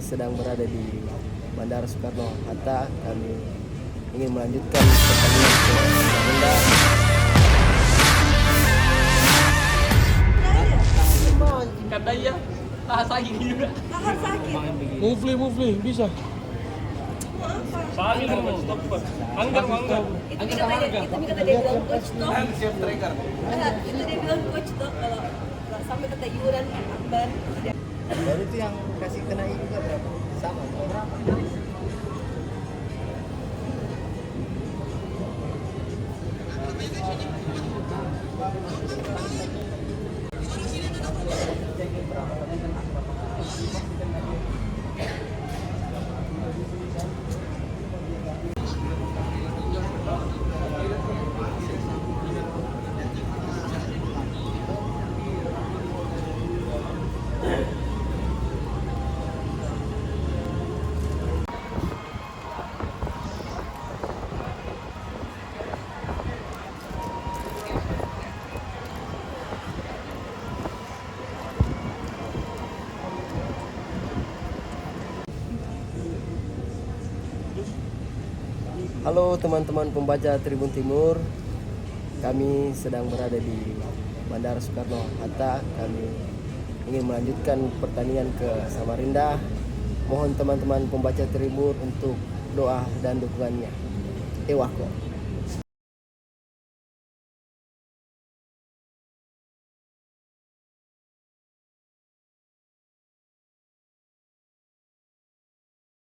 sedang berada di Bandara Soekarno-Hatta. Kami ingin melanjutkan pertandingan ke Samarinda. Kata iya, tahan sakit juga. Tahan sakit. Mufli bisa. Paling mau stop. Anggar. Itu kata dia bilang coach toh. Siap striker. Itu dia bilang coach toh kalau sampai kata iuran Akbar. Baru itu yang kasih kena juga berapa? Sama. Halo teman-teman pembaca Tribun Timur, kami sedang berada di Bandara Soekarno-Hatta. Kami ingin melanjutkan pertandingan ke Samarinda. Mohon teman-teman pembaca Tribun untuk doa dan dukungannya. Ewako.